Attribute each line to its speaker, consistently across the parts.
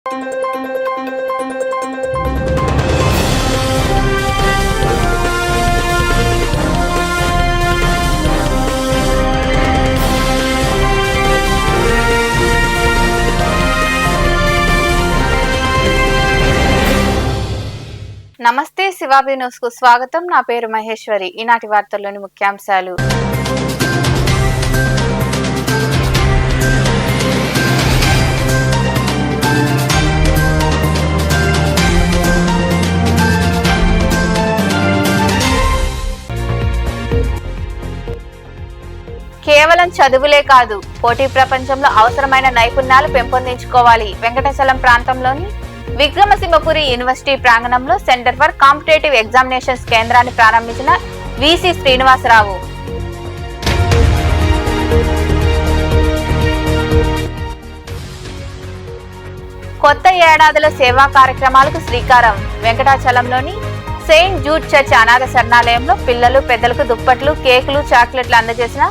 Speaker 1: నమస్తే శివాబి న్యూస్ కు స్వాగతం. నా పేరు మహేశ్వరి. ఈనాటి వార్తల్లోని ముఖ్యాంశాలు. కేవలం చదువులే కాదు, పోటీ ప్రపంచంలో అవసరమైన నైపుణ్యాలు పెంపొందించుకోవాలి. వెంకటాచలం ప్రాంతంలోని విక్రమసింహపురి యూనివర్సిటీ ప్రాంగణంలో సెంటర్ ఫర్ కాంపిటేటివ్ ఎగ్జామినేషన్స్ కేంద్రాన్ని ప్రారంభించిన విసి శ్రీనివాసరావు. కొత్త ఏడాదిలో సేవా కార్యక్రమాలకు శ్రీకారం. వెంకటాచలంలోని సెయింట్ జూడ్ చర్చ్ అనాథ శరణాలయంలో పిల్లలు పెద్దలకు దుప్పట్లు, కేకులు, చాక్లెట్లు అందజేసిన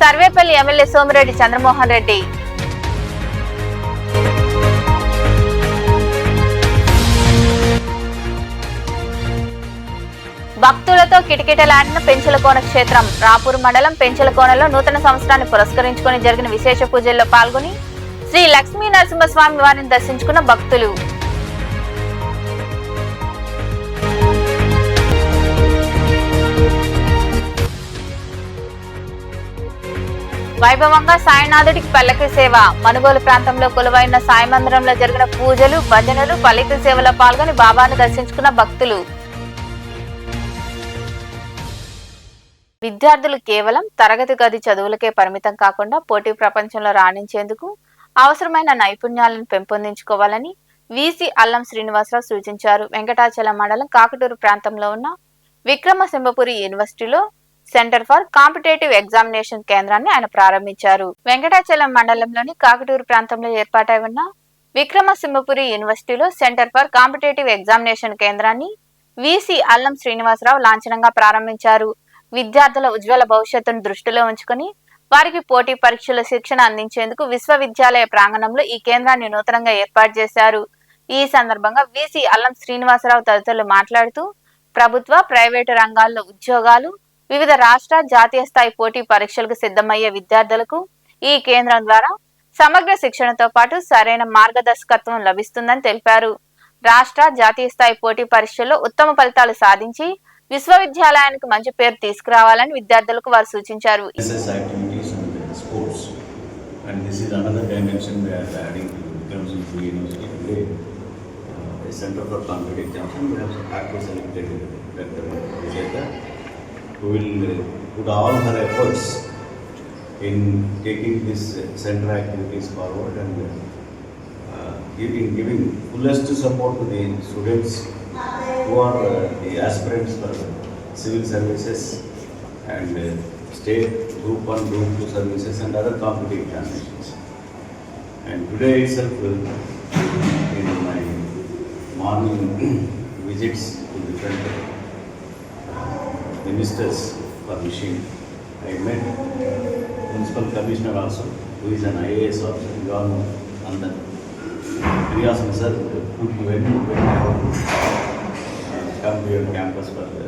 Speaker 1: సర్వేపల్లి ఎమ్మెల్యే సోమిరెడ్డి చంద్రమోహన్ రెడ్డి. భక్తులతో కిటకిటలాడిన పెంచలకోన క్షేత్రం. రాపూర్ మండలం పెంచలకోనలో నూతన సంవత్సరాన్ని పురస్కరించుకుని జరిగిన విశేష పూజల్లో పాల్గొని శ్రీ లక్ష్మీ నరసింహస్వామి వారిని దర్శించుకున్న భక్తులు. వైభవంగా సాయినాథుడికి పల్లకి సేవ. మనుగోలు ప్రాంతంలో కొలువైన సాయి మందిరంలో జరిగిన పూజలు, భజనలు, పల్లకి సేవలో పాల్గొని బాబాను దర్శించుకున్న భక్తులు. విద్యార్థులు కేవలం తరగతి గది చదువులకే పరిమితం కాకుండా పోటీ ప్రపంచంలో రాణించేందుకు అవసరమైన నైపుణ్యాలను పెంపొందించుకోవాలని విసి అల్లం శ్రీనివాసరావు సూచించారు. వెంకటాచలం మండలం కాకటూరు ప్రాంతంలో ఉన్న విక్రమసింహపురి యూనివర్సిటీలో సెంటర్ ఫర్ కాంపిటేటివ్ ఎగ్జామినేషన్ కేంద్రాన్ని ఆయన ప్రారంభించారు. వెంకటాచలం మండలంలోని కాకటూరు ప్రాంతంలో ఏర్పాటై ఉన్న విక్రమసింహపురి యూనివర్సిటీలో సెంటర్ ఫర్ కాంపిటేటివ్ ఎగ్జామినేషన్ కేంద్రాన్ని విసి అల్లం శ్రీనివాసరావు లాంఛనంగా ప్రారంభించారు. విద్యార్థుల ఉజ్వల భవిష్యత్తును దృష్టిలో ఉంచుకుని వారికి పోటీ పరీక్షల శిక్షణ అందించేందుకు విశ్వవిద్యాలయ ప్రాంగణంలో ఈ కేంద్రాన్ని నూతనంగా ఏర్పాటు చేశారు. ఈ సందర్భంగా విసి అల్లం శ్రీనివాసరావు తదితరులు మాట్లాడుతూ ప్రభుత్వ, ప్రైవేటు రంగాల్లో ఉద్యోగాలు, వివిధ రాష్ట్ర, జాతీయ స్థాయి పోటీ పరీక్షలకు సిద్ధమయ్యే విద్యార్థులకు ఈ కేంద్రం ద్వారా సమగ్ర శిక్షణతో పాటు సరైన మార్గదర్శకత్వం లభిస్తుందని తెలిపారు. రాష్ట్ర, జాతీయ స్థాయి పోటీ పరీక్షల్లో ఉత్తమ ఫలితాలు సాధించి విశ్వవిద్యాలయానికి మంచి పేరు తీసుకురావాలని విద్యార్థులకు వారు సూచించారు.
Speaker 2: who will put all her efforts in taking this center activities forward and giving fullest support to the students who are the aspirants for civil services and state group 1, group 2 services and other competitive examinations. And today itself in my morning visits to different ministers for wishing, I met Municipal Commissioner also, who is an IAS officer, John Andan. He asked me, sir, could you come to your campus for the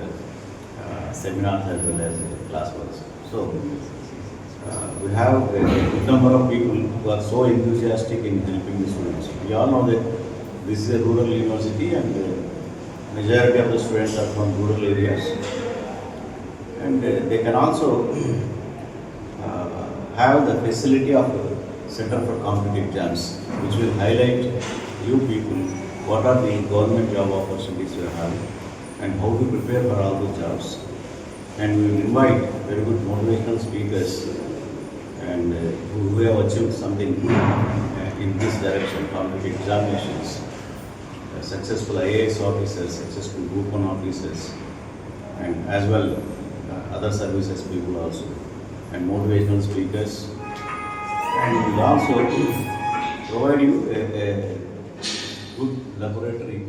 Speaker 2: seminars as well as class works. So, we have a good number of people who are so enthusiastic in helping the students. We all know that this is a rural university and the majority of the students are from rural areas. And they can also have the facility of Center for Competitive Exams, which will highlight you people what are the government job opportunities you are having and how to prepare for all those jobs. And we will invite very good motivational speakers and who have achieved something in this direction, competitive examinations, successful IAS officers, successful Group 1 officers, and as well other services people also, and motivational speakers. And we will also provide you a good laboratory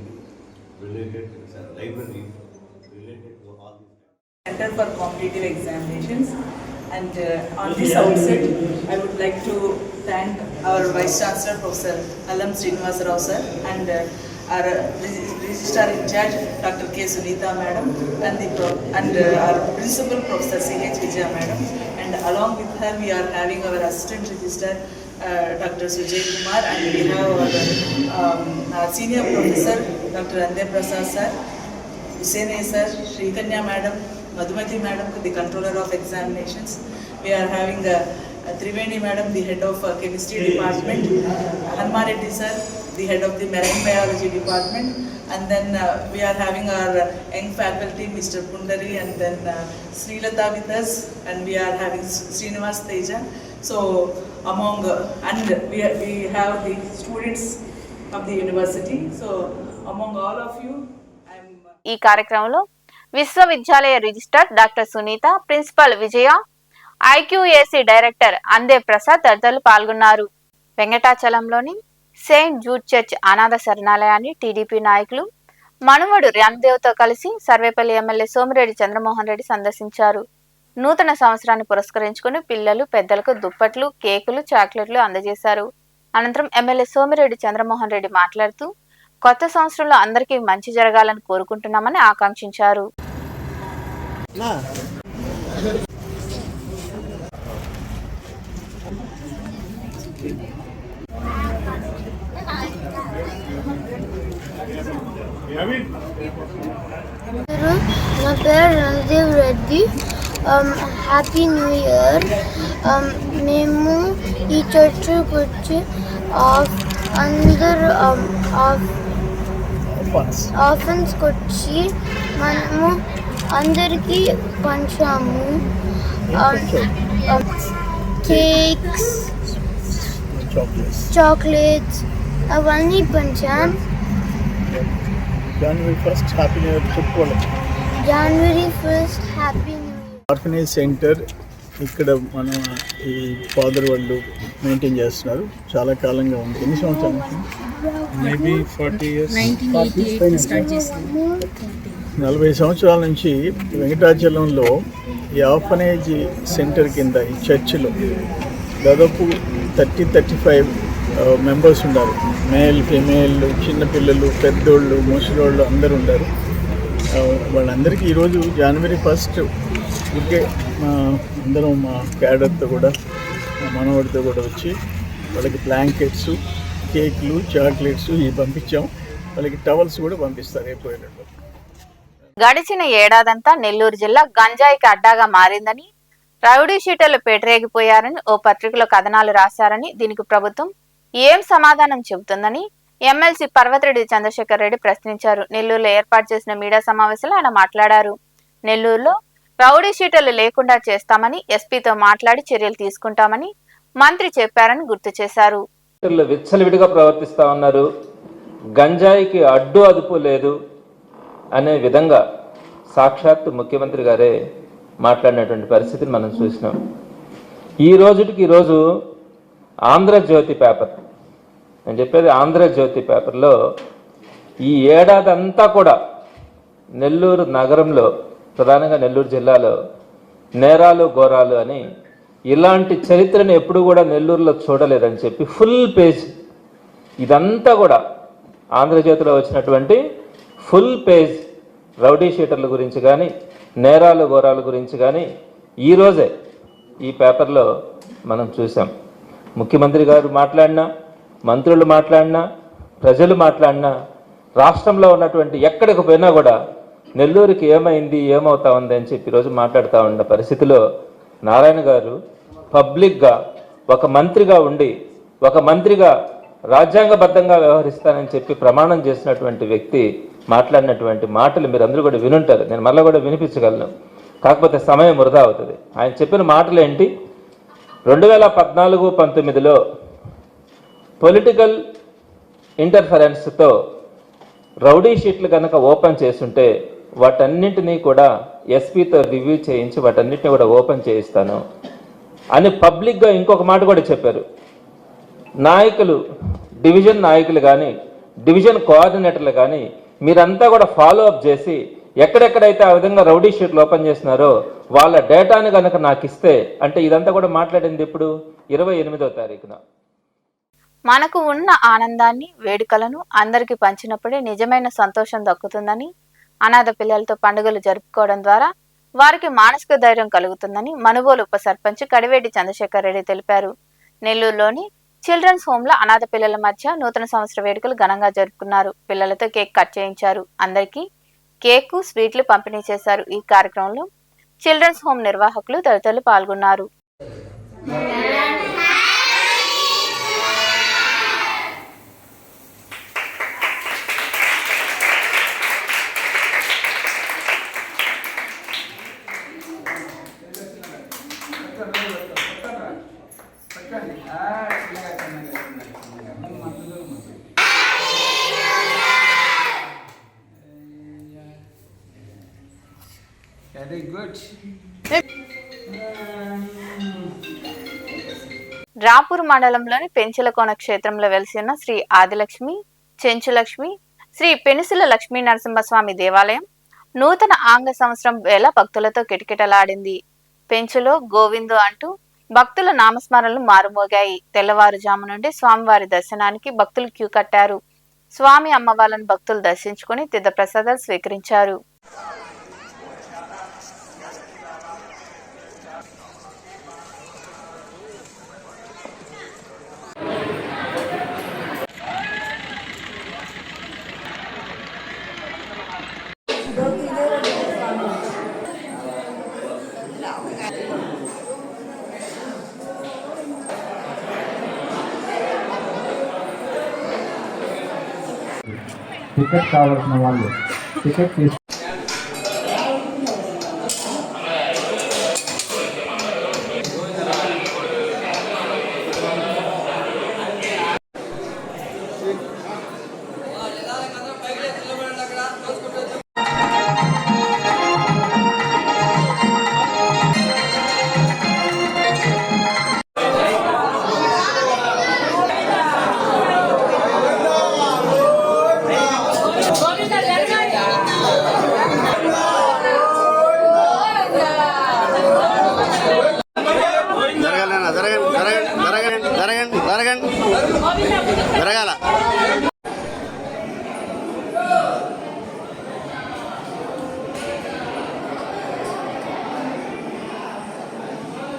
Speaker 2: related, library related to all these.
Speaker 3: Center for Competitive Examinations, and on this outset I would like to thank our Vice Chancellor, Professor Allam Srinivasa Rao sir, and our Registrar in charge, Dr. K. Sunita Madam, and our Principal, Professor C.H. Vijaya Madam, and along with her we are having our Assistant Registrar, Dr. Sujay Kumar, and we have our Senior Professor, Dr. Ande Prasad sir, Hussain sir, Shrikanya Madam, Madhumati Madam, the Controller of Examinations. We are having Triveni Madam, the Head of Chemistry Department, Hanuman Reddy sir, the Head of the Marine Biology Department, and then we are having our young faculty, Mr. Pundari, and then Srilata with us, and we are having Srinivas Teja. So among and we have the students of the university. So among all of you,
Speaker 1: ఈ కార్యక్రమంలో విశ్వవిద్యాలయ registrar doctor Sunitha, principal విజయ, IQAC director అందే ప్రసాద్ తదితరులు పాల్గొన్నారు. వెంకటాచలంలోని Saint Jude church అనాథ శరణాలయాన్ని TDP నాయకులు మనుమడు రామ్దేవ్తో కలిసి సర్వేపల్లి ఎమ్మెల్యే సోమిరెడ్డి చంద్రమోహన్ రెడ్డి సందర్శించారు. నూతన సంవత్సరాన్ని పురస్కరించుకుని పిల్లలు, పెద్దలకు దుప్పట్లు, కేకులు, చాక్లెట్లు అందజేశారు. అనంతరం ఎమ్మెల్యే సోమిరెడ్డి చంద్రమోహన్ రెడ్డి మాట్లాడుతూ కొత్త సంవత్సరంలో అందరికీ మంచి జరగాలని కోరుకుంటున్నామని ఆకాంక్షించారు.
Speaker 4: నా పేరు Ranadev Reddy. Happy new year. మేము ఈ చర్చ్కి వచ్చి అందరు ఆఫెన్స్కి వచ్చి మనము అందరికీ పంచాము. కేక్స్, చాక్లెట్స్ అవన్నీ పంచాం.
Speaker 5: January 1st happy new year చెప్పుకోవాలి.
Speaker 4: January 1st happy new year.
Speaker 5: Orphanage centre ఇక్కడ మన ఈ ఫాదర్ వాళ్ళు మెయింటైన్ చేస్తున్నారు. చాలా కాలంగా ఉంది. ఎన్ని సంవత్సరాల నుంచి?
Speaker 6: Maybe 40 years.
Speaker 5: 40 సంవత్సరాల నుంచి వెంకటాచలంలో ఈ ఆర్ఫనేజ్ సెంటర్ కింద ఈ చర్చిలో దాదాపు 30-35 మెంబర్స్ ఉన్నారు. మేల్, ఫీమేల్, చిన్నపిల్లలు, పెద్దోళ్ళు, ముసలోళ్ళు అందరూ ఉన్నారు. వాళ్ళందరికీ ఈరోజు January 1st ఊరికే అందరం మా క్యాడర్తో కూడా మా మనవాడితో కూడా వచ్చి వాళ్ళకి బ్లాంకెట్స్, కేక్లు, చాక్లెట్స్ ఇవి పంపించాం. వాళ్ళకి టవల్స్ కూడా పంపిస్తారు అయిపోయేటట్టు.
Speaker 1: గడిచిన ఏడాదంతా నెల్లూరు జిల్లా గంజాయికి అడ్డాగా మారిందని, రౌడీ షీటర్లు పేటరేగిపోయారని ఓ పత్రికలో కథనాలు రాశారని, దీనికి ప్రభుత్వం ఏం సమాధానం చెబుతుందని ఎమ్మెల్సీ పర్వతిరెడ్డి చంద్రశేఖర్ రెడ్డి ప్రశ్నించారు. నెల్లూరులో ఏర్పాటు చేసిన మీడియా సమావేశంలో ఆయన మాట్లాడారు. నెల్లూరులో రౌడీ షీటర్లు లేకుండా చేస్తామని, ఎస్పీతో మాట్లాడి చర్యలు తీసుకుంటామని మంత్రి చెప్పారని గుర్తు చేశారు.
Speaker 7: విచ్చలవిడిగా ప్రవర్తిస్తా ఉన్నారు, గంజాయికి అడ్డు అదుపు లేదు అనే విధంగా సాక్షాత్తు ముఖ్యమంత్రి గారే మాట్లాడినటువంటి పరిస్థితిని మనం చూసినాం. ఈ రోజు ఆంధ్రజ్యోతి పేపర్, నేను చెప్పేది ఆంధ్రజ్యోతి పేపర్లో ఈ ఏడాది అంతా కూడా నెల్లూరు నగరంలో, ప్రధానంగా నెల్లూరు జిల్లాలో నేరాలు ఘోరాలు అని, ఇలాంటి చరిత్రను ఎప్పుడు కూడా నెల్లూరులో చూడలేదని చెప్పి ఫుల్ పేజ్, ఇదంతా కూడా ఆంధ్రజ్యోతిలో వచ్చినటువంటి ఫుల్ పేజ్ రౌడీ షీటర్ల గురించి కానీ, నేరాలు ఘోరాల గురించి కానీ ఈరోజే ఈ పేపర్లో మనం చూసాం. ముఖ్యమంత్రి గారు మాట్లాడినా, మంత్రులు మాట్లాడినా, ప్రజలు మాట్లాడినా, రాష్ట్రంలో ఉన్నటువంటి ఎక్కడికి పోయినా కూడా నెల్లూరుకి ఏమైంది, ఏమవుతా ఉంది అని చెప్పి ఈరోజు మాట్లాడుతూ ఉన్న పరిస్థితిలో నారాయణ గారు పబ్లిక్గా ఒక మంత్రిగా ఉండి, ఒక మంత్రిగా రాజ్యాంగబద్ధంగా వ్యవహరిస్తానని చెప్పి ప్రమాణం చేసినటువంటి వ్యక్తి మాట్లాడినటువంటి మాటలు మీరు అందరూ కూడా వినుంటారు. నేను మళ్ళీ కూడా వినిపించగలను, కాకపోతే సమయం వృధా అవుతుంది. ఆయన చెప్పిన మాటలు ఏంటి? 2014-19లో పొలిటికల్ ఇంటర్ఫరెన్స్తో రౌడీ షీట్లు కనుక ఓపెన్ చేస్తుంటే వాటన్నింటినీ కూడా ఎస్పీతో రివ్యూ చేయించి వాటన్నిటిని కూడా ఓపెన్ చేయిస్తాను అని పబ్లిక్గా ఇంకొక మాట కూడా చెప్పారు. నాయకులు, డివిజన్ నాయకులు కానీ, డివిజన్ కోఆర్డినేటర్లు కానీ మీరంతా కూడా ఫాలో అప్ చేసి ఎక్కడెక్కడైతే ఆ విధంగా రౌడీ షీట్లు ఓపెన్ చేస్తున్నారో వాళ్ళ డేటాను కనుక నాకు ఇస్తే, అంటే ఇదంతా కూడా మాట్లాడింది ఇప్పుడు 28వ తారీఖున.
Speaker 1: మనకు ఉన్న ఆనందాన్ని, వేడుకలను అందరికీ పంచినప్పుడే నిజమైన సంతోషం దక్కుతుందని, అనాథ పిల్లలతో పండుగలు జరుపుకోవడం ద్వారా వారికి మానసిక ధైర్యం కలుగుతుందని మనుబోలు ఉప సర్పంచ్ కడివేటి చంద్రశేఖర్ రెడ్డి తెలిపారు. నెల్లూరులోని చిల్డ్రన్స్ హోమ్ లో అనాథ పిల్లల మధ్య నూతన సంవత్సర వేడుకలు ఘనంగా జరుపుకున్నారు. పిల్లలతో కేక్ కట్ చేయించారు. అందరికీ కేకు, స్వీట్లు పంపిణీ చేశారు. ఈ కార్యక్రమంలో చిల్డ్రన్స్ హోమ్ నిర్వాహకులు తదితరులు పాల్గొన్నారు.
Speaker 8: Very good.
Speaker 1: రాపూర్ మండలంలోని పెంచులకోన క్షేత్రంలో వెలిసి ఉన్న శ్రీ ఆదిలక్ష్మి, చెంచులక్ష్మి, శ్రీ పెనుసుల లక్ష్మీ నరసింహస్వామి దేవాలయం నూతన ఆంగ్ల సంవత్సరం వేళ భక్తులతో కిటకిటలాడింది. పెంచులో గోవిందు అంటూ భక్తుల నామస్మరణలు మారుమోగాయి. తెల్లవారుజాము నుండి స్వామివారి దర్శనానికి భక్తులు క్యూ కట్టారు. స్వామి అమ్మవార్లను భక్తులు దర్శించుకుని తీర్థ ప్రసాదాలు స్వీకరించారు.
Speaker 9: టికెట్ కావాల్సిన వాళ్ళు టికెట్ తీసు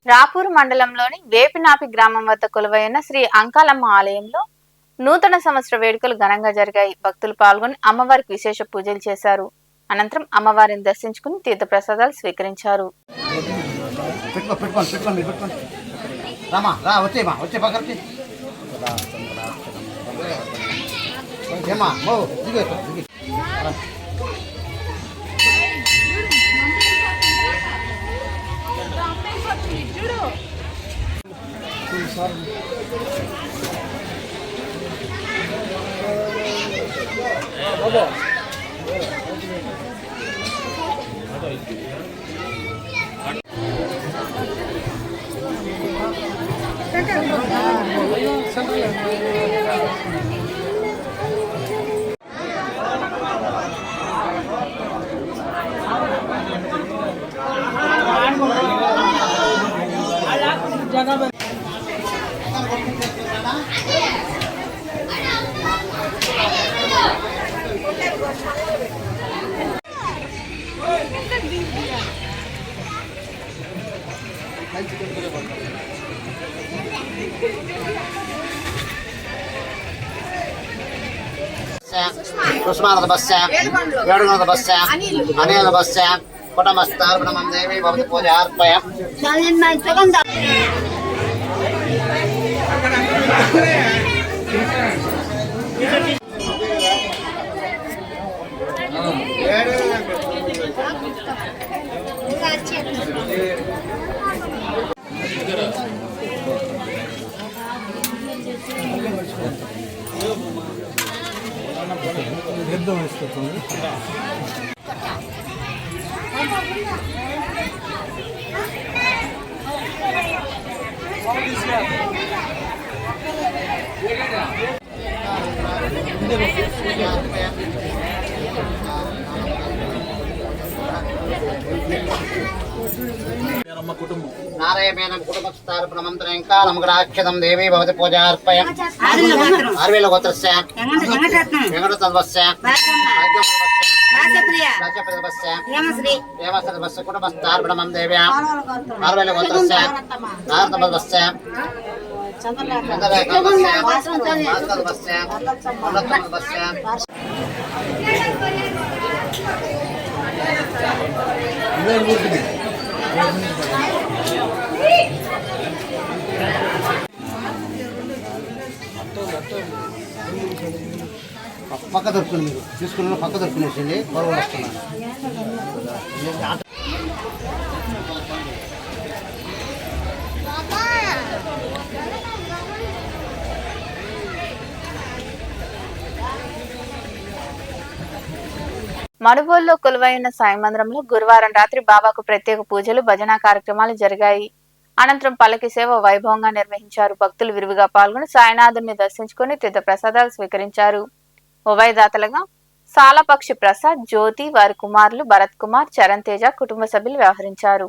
Speaker 1: రాపూర్ మండలంలోని వేపినాపి గ్రామం వద్ద కొలువైన శ్రీ అంకాలమ్మ ఆలయంలో నూతన సంవత్సర వేడుకలు ఘనంగా జరిగాయి. భక్తులు పాల్గొని అమ్మవారికి విశేష పూజలు చేశారు. అనంతరం అమ్మవారిని దర్శించుకుని తీర్థ ప్రసాదాలు స్వీకరించారు.
Speaker 10: ఉస్మానద బస్స ఏడుగునద బస్స అనిల బస్స కుటమస్తార్పణమం దేవి భవతి పూజ అర్పయ నారాయణ కుటుంబస్థార్పణమంత్రం కాలమగ్రాక్షతం దేవీ భవతి పూజార్పయ ఆర్వేల గోత్రస్య వెంకటతద్వస్య రాజ్యప్రతిపస్య దేవసర్వస్య కుటుంబస్థార్పణమం దేవ్యా ఆర్వేల గోత్రస్య నారదవస్య చంద్రలేఖవస్య భాస్కరవస్య అన్నతవస్య పక్క దొరుకుతుంది మీరు తీసుకున్న పక్క దొరుకునేసింది గొడవ వస్తున్నాను.
Speaker 1: మనుబోలులో కొలువైన సాయి మందిరంలో గురువారం రాత్రి బాబాకు ప్రత్యేక పూజలు భజన కార్యక్రమాలు జరిగాయి. అనంతరం పల్లకి సేవ వైభవంగా నిర్వహించారు. భక్తులు విరివిగా పాల్గొని సాయినాథుని దర్శించుకుని తీర్థ ప్రసాదాలు స్వీకరించారు. ఉభయదాతలుగా సాలపక్షి ప్రసాద్, జ్యోతి, వారి కుమారులు భరత్ కుమార్, చరణ్ తేజ కుటుంబ సభ్యులు వ్యవహరించారు.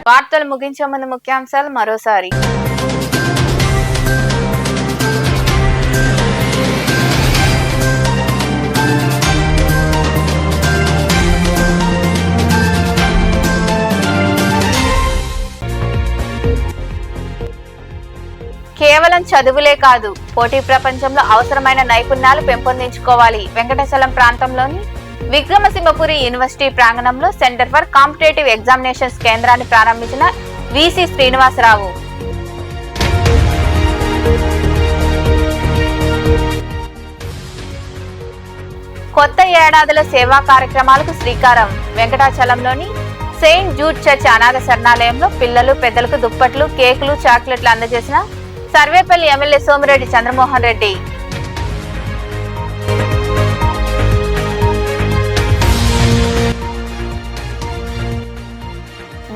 Speaker 1: వార్తలు ముగించే ముందు ముఖ్యాంశాలు మరోసారి. కేవలం చదువులే కాదు, పోటీ ప్రపంచంలో అవసరమైన నైపుణ్యాలు పెంపొందించుకోవాలి. వెంకటచలం ప్రాంతంలోని విక్రమసింహపురి యూనివర్సిటీ ప్రాంగణంలో సెంటర్ ఫర్ కాంపిటేటివ్ ఎగ్జామినేషన్స్ కేంద్రాన్ని ప్రారంభించిన వీసీ శ్రీనివాసరావు. కొత్త ఏడాదిలో సేవా కార్యక్రమాలకు శ్రీకారం. వెంకటాచలంలోని సెయింట్ జూడ్ చర్చ్ అనాథ శరణాలయంలో పిల్లలు పెద్దలకు దుప్పట్లు, కేకులు, చాక్లెట్లు అందజేసిన సర్వేపల్లి ఎమ్మెల్యే సోమిరెడ్డి చంద్రమోహన్ రెడ్డి.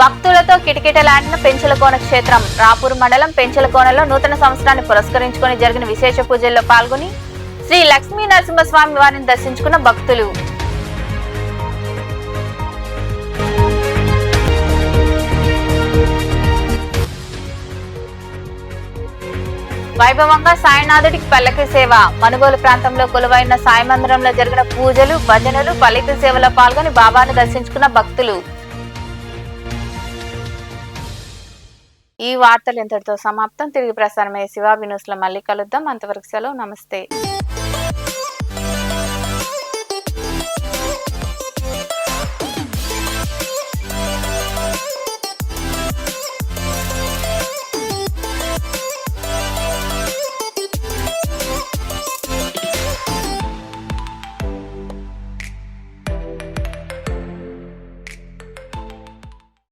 Speaker 1: భక్తులతో కిటకిటలాడిన పెంచలకోన క్షేత్రం. రాపూర్ మండలం పెంచలకోనలో నూతన సంవత్సరాన్ని పురస్కరించుకుని జరిగిన విశేష పూజల్లో పాల్గొని శ్రీ లక్ష్మీ నరసింహస్వామి వారిని దర్శించుకున్న భక్తులు. వైభవంగా సాయినాథుడికి పల్లకి సేవ. మనుగోలు ప్రాంతంలో కొలువైన సాయి మందిరంలో జరిగిన పూజలు, భజనలు, పల్లకి సేవలో పాల్గొని బాబాను దర్శించుకున్న భక్తులు. ఈ వార్తలు ఇంతటితో సమాప్తం. తిరిగి ప్రసారమయ్యే శివాబి న్యూస్ లో మళ్ళీ కలుద్దాం. అంతవరకు సెలవు. నమస్తే.